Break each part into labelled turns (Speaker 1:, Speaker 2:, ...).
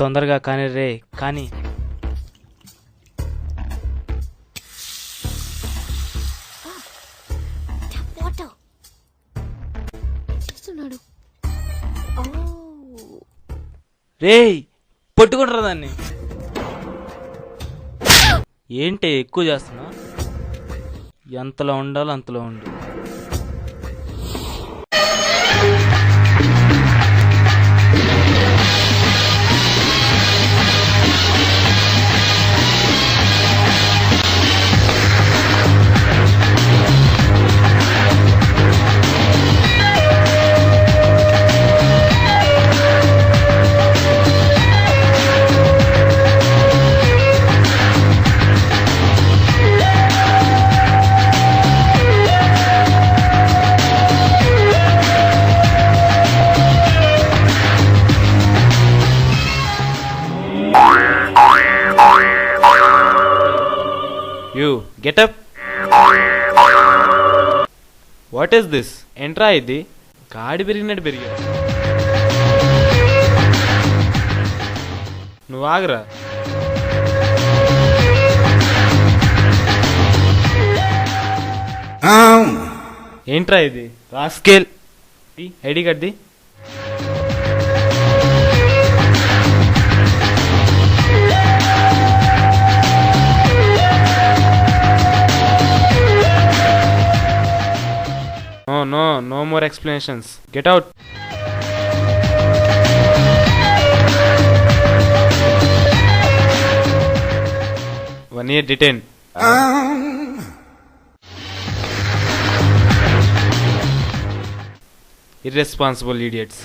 Speaker 1: తొందరగా కానీ రే కానీ. రేయ్ పట్టుకుంటారా దాన్ని. ఏంటి ఎక్కువ చేస్తున్నా? ఎంతలో ఉండాలో అంతలో ఉండు. You get up. What is this? ఎంట్రా ఇది గాడి పెరిగినట్టు పెరిగాడు. నువ్వు ఆగరా. ఏంట్రా ఇది రాస్కేల్. ఐడి కార్డ్ది. No more explanations. Get out. One year detained. Irresponsible idiots.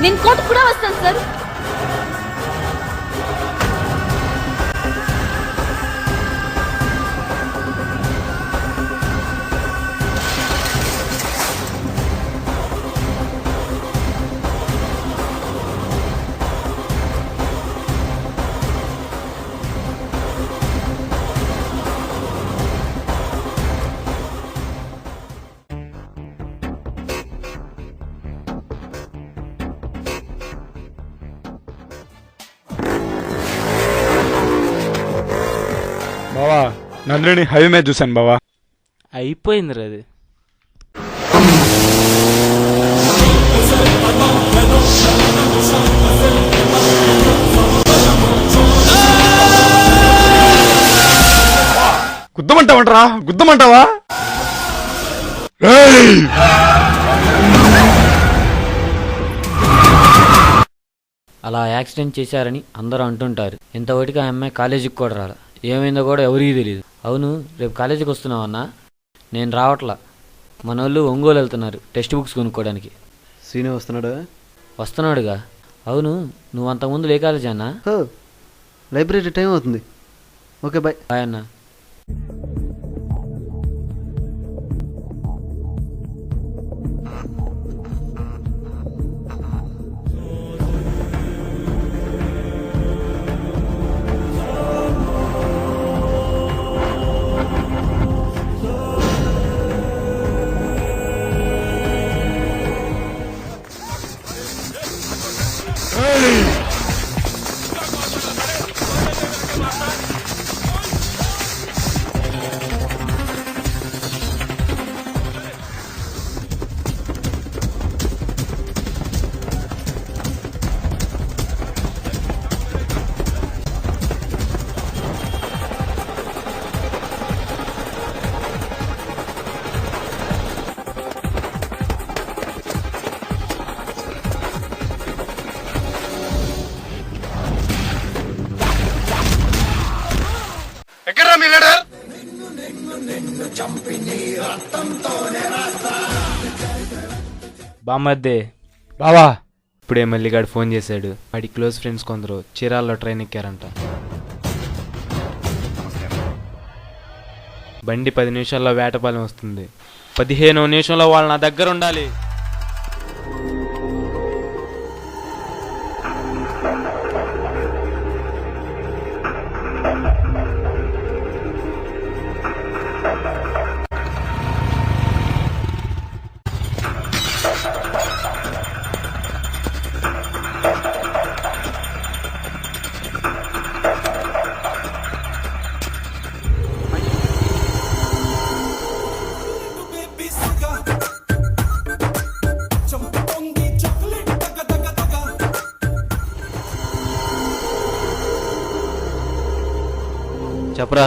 Speaker 2: నేను కోర్టు కూడా వస్తాను సార్.
Speaker 3: బావా నందిని హైవే మీద చూశాను బావా.
Speaker 1: అయిపోయింది రా అది.
Speaker 3: గుద్దమంటావంటరా గుద్దమంటావా?
Speaker 4: అలా యాక్సిడెంట్ చేశారని అందరూ అంటుంటారు. ఇంతవరకు ఆ అమ్మాయి కాలేజీకి కూడా రాలే. ఏమైందో కూడా ఎవరికీ తెలియదు. అవును, రేపు కాలేజీకి వస్తున్నావన్నా? నేను రావట్లా. మన వాళ్ళు ఒంగోలు వెళ్తున్నారు టెక్స్ట్ బుక్స్ కొనుక్కోవడానికి.
Speaker 5: సీనే
Speaker 4: వస్తున్నాడుగా. అవును, నువ్వు అంతకుముందు ఏ కాలేజీ అన్నా?
Speaker 5: లైబ్రరీ టైం అవుతుంది. Okay bye.
Speaker 4: బాయ్ అన్నా.
Speaker 1: బామ్మద్దే
Speaker 3: బావా
Speaker 1: ఇప్పుడే మల్లిగాడు ఫోన్ చేశాడు. వాడి క్లోజ్ ఫ్రెండ్స్ కొందరు చీరాల్లో ట్రైన్ ఎక్కారంట. బండి 10 నిమిషాల్లో వేటపాలెం వస్తుంది. 15వ నిమిషంలో వాళ్ళు నా దగ్గర ఉండాలి.
Speaker 5: చెప్పరా.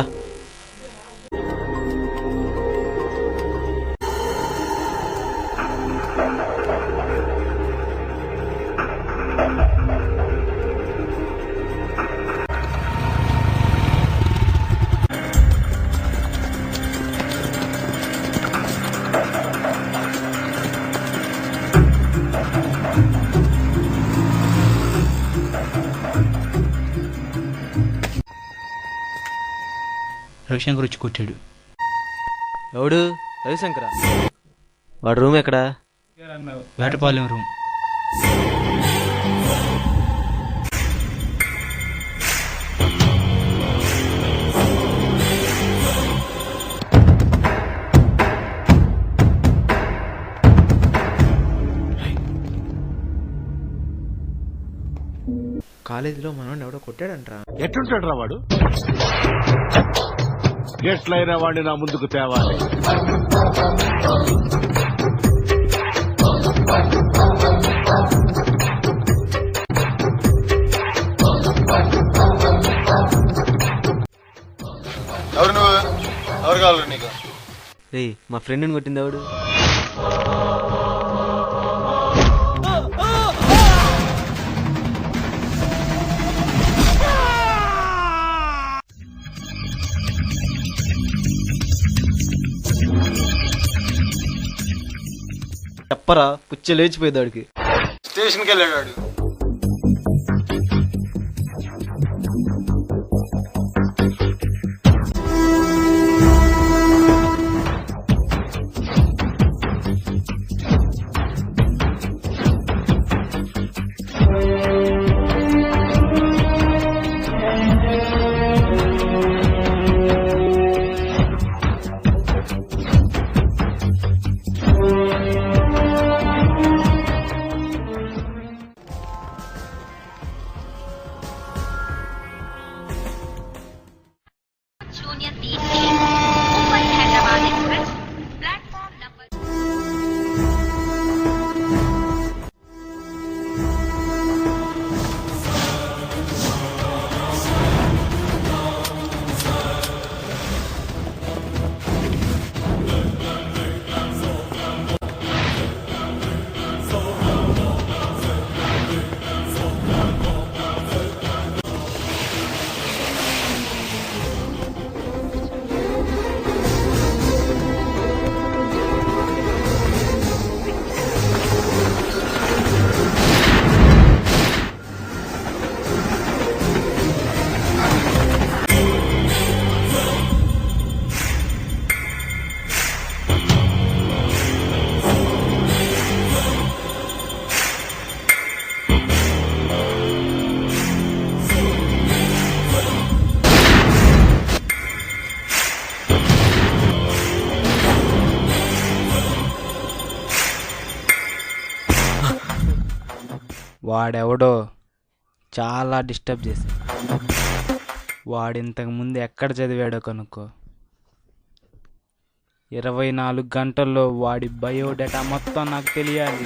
Speaker 6: రవిశంకర్ వచ్చి కొట్టాడు.
Speaker 5: ఎవడు? రవిశంకర. వాడు రూమ్ ఎక్కడా?
Speaker 6: వేటపాలెం రూమ్.
Speaker 7: కాలేజీలో మనోడిని ఎవడో కొట్టాడంట్రా.
Speaker 8: ఎట్లుంటాడు రా వాడు? ఎట్లయినా వాడిని నా ముందుకు తేవాలి.
Speaker 3: ఎవరు నువ్వు? ఎవరు కావాలి నీకు?
Speaker 5: రే, మా ఫ్రెండ్ని కొట్టింది ఎవడు? చెప్పరా, పుచ్చ లేచిపోయింది వాడికి.
Speaker 3: స్టేషన్కి వెళ్ళాడు.
Speaker 2: शून्य 3 Mumbai Hyderabad express platform number
Speaker 7: వాడెవడో చాలా డిస్టర్బ్ చేశాడు. వాడు ఇంతకుముందు ఎక్కడ చదివాడో కనుక్కో. 24 గంటల్లో వాడి బయోడేటా మొత్తం నాకు తెలియాలి.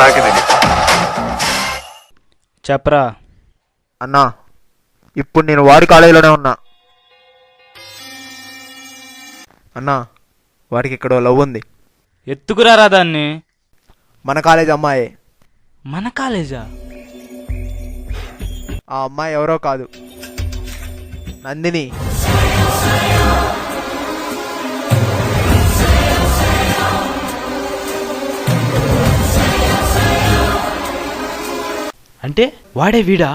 Speaker 9: నాకే తెలియదు.
Speaker 7: చెప్పరా.
Speaker 10: అన్నా ఇప్పుడు నేను వాడి కాలేజీలోనే ఉన్నా. అన్నా వాడికి ఇక్కడ లవ్ ఉంది.
Speaker 7: ఎత్తుకురారా దాన్ని.
Speaker 10: మన కాలేజ్ అమ్మాయే.
Speaker 7: మన కాలేజా?
Speaker 10: ఆ అమ్మాయి ఎవరో కాదు, నందిని.
Speaker 1: అంటే వాడే వీడా?